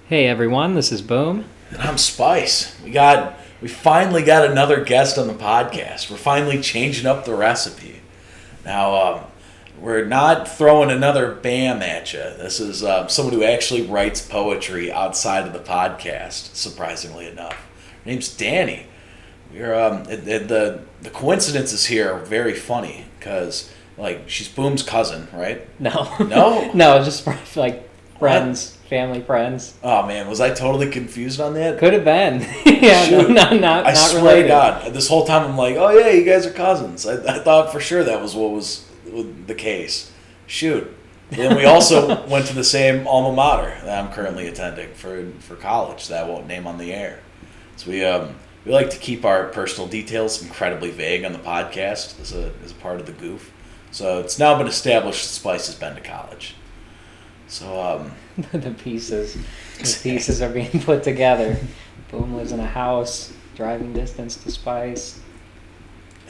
Hey everyone, this is Boom. And I'm Spice. We finally got another guest on the podcast. We're finally changing up the recipe. Now, we're not throwing another BAM at you. This is someone who actually writes poetry outside of the podcast, surprisingly enough. Her name's Danny. The coincidences here are very funny because, she's Boom's cousin, right? No. No? No, just friends, family friends. Oh, man, was I totally confused on that? Could have been. Yeah, Shoot. not I swear related. to God, this whole time I'm like, oh yeah, you guys are cousins. I thought for sure that was what was the case. Shoot. Then we also went to the same alma mater that I'm currently attending for college that I won't name on the air. So we like to keep our personal details incredibly vague on the podcast as a part of the goof. So it's now been established that Spice has been to college. So The pieces are being put together. Boom lives in a house, driving distance to Spice.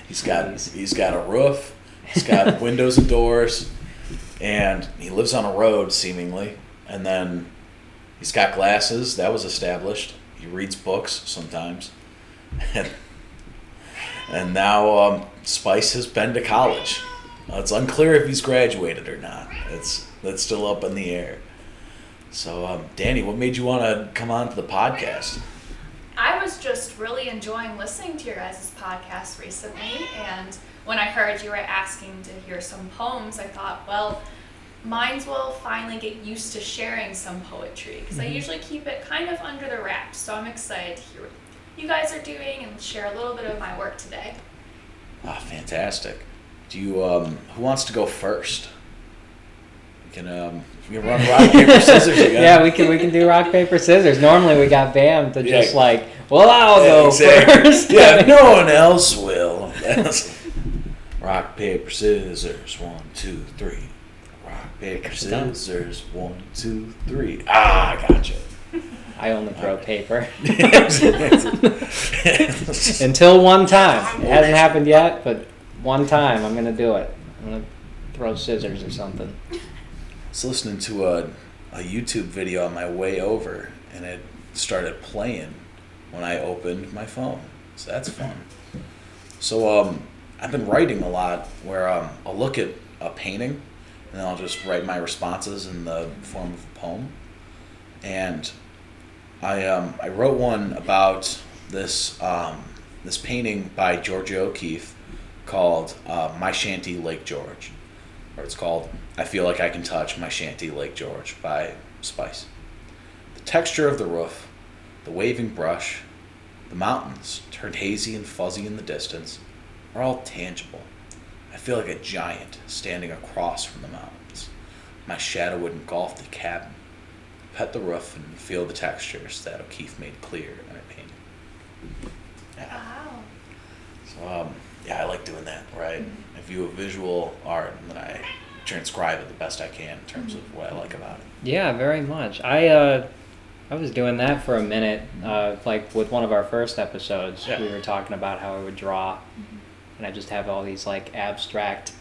he's got a roof, he's got windows and doors, and he lives on a road seemingly. And then he's got glasses, that was established. He reads books sometimes. And now Spice has been to college. It's unclear if he's graduated or not. That's still up in the air. So, Danny, what made you want to come on to the podcast? I was just really enjoying listening to your guys' podcast recently, and when I heard you were asking to hear some poems, I thought, well, mine will finally get used to sharing some poetry, because I usually keep it kind of under the wraps, so I'm excited to hear what you guys are doing and share a little bit of my work today. Ah, fantastic. Do you, who wants to go first? We can run rock, paper, scissors again. Yeah, we can do rock, paper, scissors. Normally we got Bam to just Yeah. I'll go exactly. first. Yeah, no one else will. Rock, paper, scissors, 1, 2, 3. Rock, paper, scissors, 1, 2, 3. Ah, gotcha. I only throw paper. Until one time. It hasn't happened yet, but one time I'm going to do it. I'm going to throw scissors or something. I was listening to a YouTube video on my way over, and it started playing when I opened my phone. So that's fun. So I've been writing a lot where I'll look at a painting, and then I'll just write my responses in the form of a poem. And I wrote one about this painting by Georgia O'Keeffe called My Shanty Lake George, or it's called I Feel Like I Can Touch My Shanty Lake George by Spice. The texture of the roof, the waving brush, the mountains turned hazy and fuzzy in the distance are all tangible. I feel like a giant standing across from the mountains. My shadow would engulf the cabin, pet the roof, and feel the textures that O'Keeffe made clear in her painting. Yeah. Wow. So, I like doing that, right? I view a visual art and then I transcribe it the best I can in terms of what I like about it. Yeah, very much. I was doing that for a minute, with one of our first episodes. Yeah. We were talking about how I would draw, and I just have all these abstract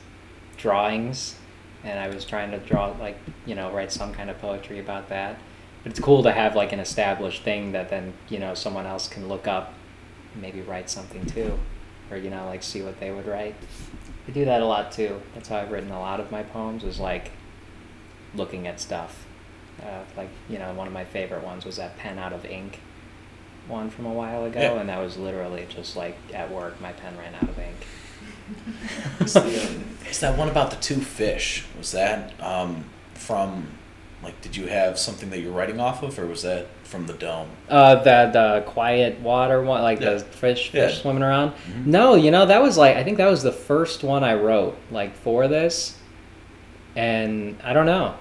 drawings, and I was trying to draw write some kind of poetry about that. But it's cool to have an established thing that then someone else can look up and maybe write something too, or see what they would write. I do that a lot too. That's how I've written a lot of my poems, is looking at stuff. One of my favorite ones was that pen out of ink one from a while ago, Yeah. and that was literally just at work, my pen ran out of ink. Is that one about the two fish? Was that from, did you have something that you're writing off of, or was that from the dome? The quiet water one, the fish swimming around. Mm-hmm. No, that was I think that was the first one I wrote for this, and I don't know.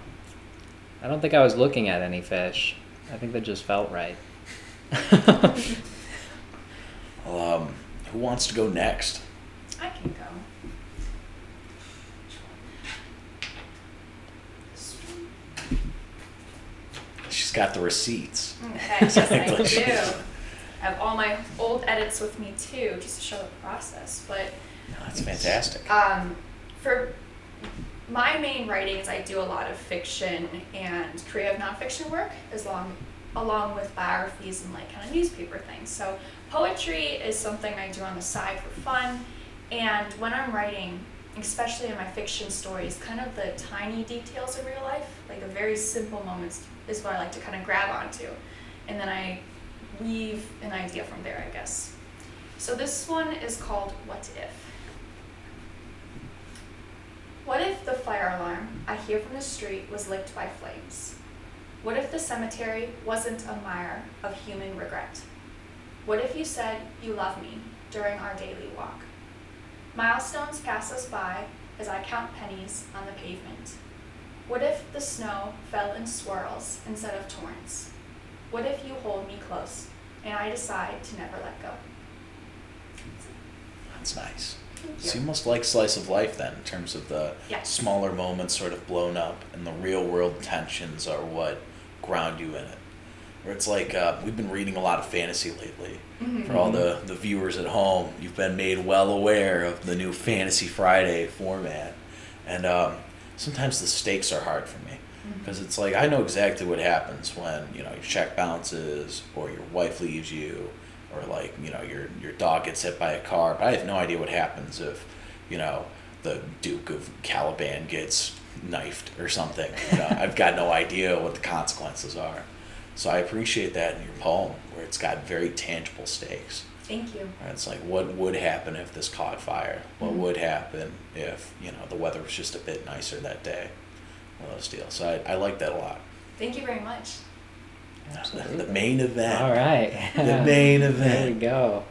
I don't think I was looking at any fish. I think that just felt right. Well, who wants to go next? I can go. She's got the receipts. Okay, yes, I do. I have all my old edits with me too, just to show the process. But That's fantastic. For my main writings, I do a lot of fiction and creative nonfiction work, along with biographies and like kind of newspaper things. So poetry is something I do on the side for fun, and when I'm writing, especially in my fiction stories, kind of the tiny details of real life, like the very simple moments is what I like to kind of grab onto, and then I weave an idea from there, I guess. So this one is called What If? What if the fire alarm I hear from the street was licked by flames? What if the cemetery wasn't a mire of human regret? What if you said you love me during our daily walk? Milestones pass us by as I count pennies on the pavement. What if the snow fell in swirls instead of torrents? What if you hold me close and I decide to never let go? That's nice. Thank you. So you must like slice of life then, in terms of the Yes. smaller moments sort of blown up, and the real world tensions are what ground you in it. Where it's like, we've been reading a lot of fantasy lately. Mhm. For all the viewers at home, you've been made well aware of the new Fantasy Friday format. And sometimes the stakes are hard for me. Because it's like, I know exactly what happens when, your check bounces, or your wife leaves you, or like, your dog gets hit by a car. But I have no idea what happens if, the Duke of Caliban gets knifed or something. I've got no idea what the consequences are. So I appreciate that in your poem, where it's got very tangible stakes. Thank you. Right? It's like, what would happen if this caught fire? What would happen if, the weather was just a bit nicer that day? One of those deals. So I like that a lot. Thank you very much. Absolutely. The main event. All right. The main There we event. go.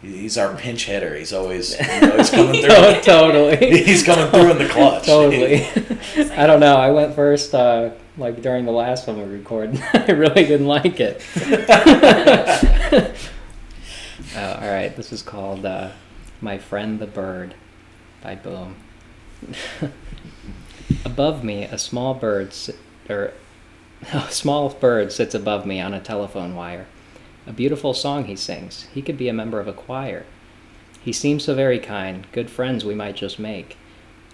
He's our pinch hitter. He's always coming through. Oh, totally. He's coming through in the clutch. Totally. I don't know. I went first, like during the last one we recorded. I really didn't like it. All right. This is called "My Friend the Bird" by Boom. Above me, a small bird sits above me on a telephone wire. A beautiful song he sings. He could be a member of a choir. He seems so very kind. Good friends we might just make.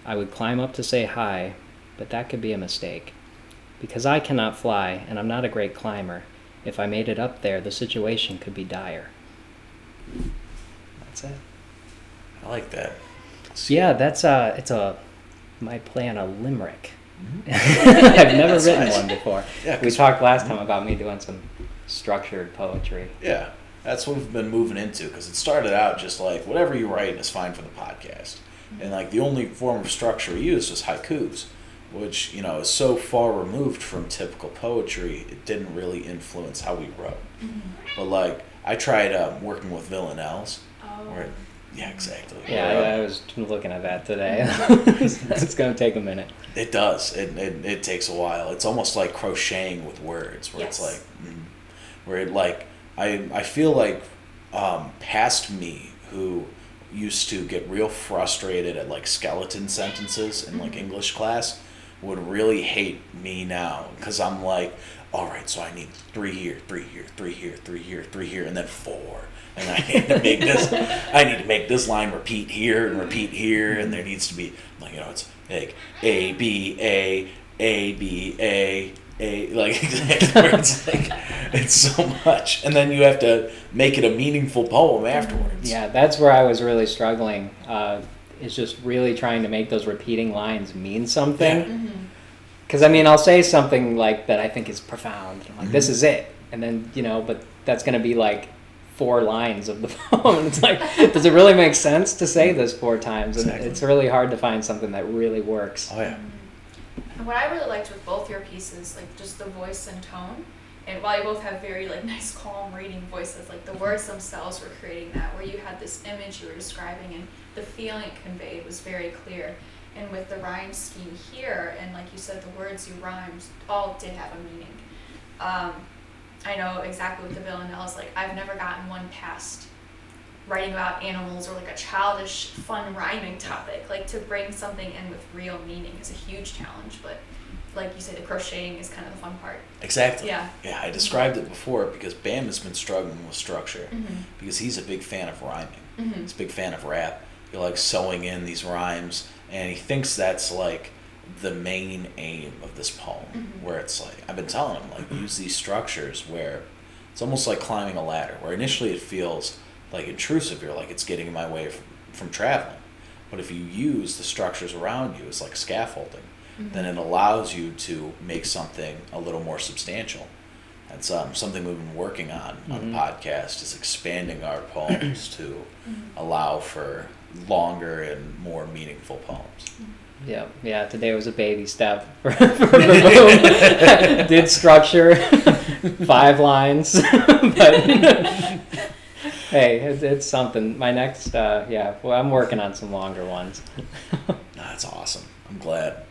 I would climb up to say hi, but that could be a mistake. Because I cannot fly, and I'm not a great climber. If I made it up there, the situation could be dire. That's it. I like that. Yeah, that's my play on a limerick. I've never That's written nice. one before. Yeah, We 'cause- talked last time about me doing some structured poetry. Yeah, that's what we've been moving into, because it started out just like, whatever you write is fine for the podcast. And like the only form of structure we used was haikus, which, is so far removed from typical poetry, it didn't really influence how we wrote. But like, I tried working with villanelles, Oh. where, yeah, exactly. Yeah, Where, I was looking at that today. It's going to take a minute. It does. It takes a while. It's almost like crocheting with words, where Yes. it's like, where it like, I feel like past me, who used to get real frustrated at like skeleton sentences in like English class, would really hate me now, because I'm like, all right, so I need 3 here, 3 here, 3 here, 3 here, 3 here, and then 4. And I need to make this. I need to make this line repeat here and repeat here, and there needs to be like, it's like A B A B A, like exactly where it's like, it's so much, and then you have to make it a meaningful poem afterwards. Yeah, that's where I was really struggling. Is just really trying to make those repeating lines mean something. Mm-hmm. Because, I'll say something like that I think is profound. I'm like, this is it. And then, but that's going to be like 4 lines of the poem. And it's like, does it really make sense to say this 4 times? And Exactly. it's really hard to find something that really works. Oh yeah. And what I really liked with both your pieces, like just the voice and tone, and while you both have very like nice calm reading voices, like the words themselves were creating that, where you had this image you were describing and the feeling it conveyed was very clear. And with the rhyme scheme here, and like you said, the words you rhymed all did have a meaning. I know exactly what the villanelles, like I've never gotten one past writing about animals or like a childish, fun rhyming topic. Like to bring something in with real meaning is a huge challenge, but like you said, the crocheting is kind of the fun part. Exactly. Yeah. Yeah, I described it before because Bam has been struggling with structure, because he's a big fan of rhyming. He's a big fan of rap. He likes sewing in these rhymes, and he thinks that's like the main aim of this poem, Mhm. where it's like, I've been telling him, like, use these structures where it's almost like climbing a ladder, where initially it feels like intrusive. You're like, it's getting in my way from traveling. But if you use the structures around you as like scaffolding, then it allows you to make something a little more substantial. That's something we've been working on the podcast, is expanding our poems to allow for longer and more meaningful poems. Yeah, yeah. Today was a baby step for Boom. Did structure 5 lines, but hey, it's something. My next, well, I'm working on some longer ones. That's awesome. I'm glad.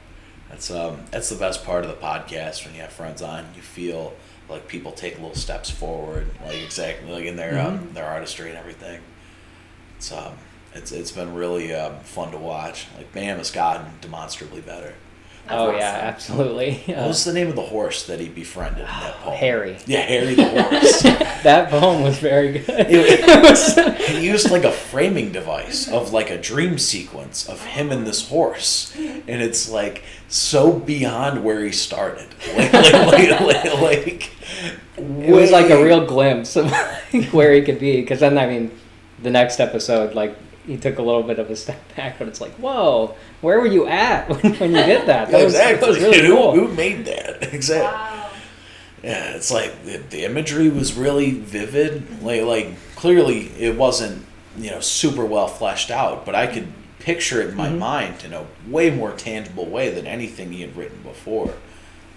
That's the best part of the podcast, when you have friends on. You feel like people take little steps forward, like exactly like in their artistry and everything. It's been really fun to watch. Like, Bam has gotten demonstrably better. That's Oh awesome. yeah, absolutely. What was the name of the horse that he befriended in that poem? Harry. Yeah, Harry the horse. That poem was very good. He used like a framing device of like a dream sequence of him and this horse, and it's like so beyond where he started. Like It was like a real glimpse of where he could be. Because then, I mean, the next episode, like, he took a little bit of a step back, but it's like, whoa, where were you at when you did that? Yeah, That exactly. was really cool. Who made that? Exactly. Wow. Yeah, it's like the imagery was really vivid. Like clearly it wasn't, super well fleshed out, but I could picture it in my mind in a way more tangible way than anything he had written before.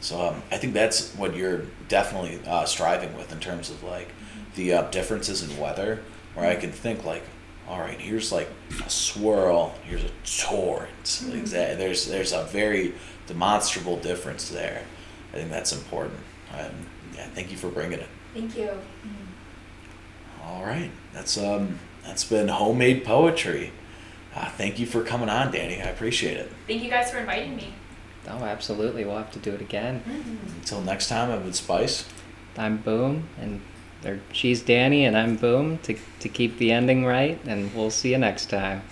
So I think that's what you're definitely striving with, in terms of like the differences in weather, where I can think like, all right, here's like a swirl, here's a torrent. Like that. There's a very demonstrable difference there. I think that's important. And yeah, thank you for bringing it. Thank you. All right, that's been Homemade Poetry. Thank you for coming on, Danny. I appreciate it. Thank you guys for inviting me. Oh, absolutely. We'll have to do it again. Until next time, I've been Spice. I'm Boom, and she's Danny, and I'm Boom, to keep the ending right, and we'll see you next time.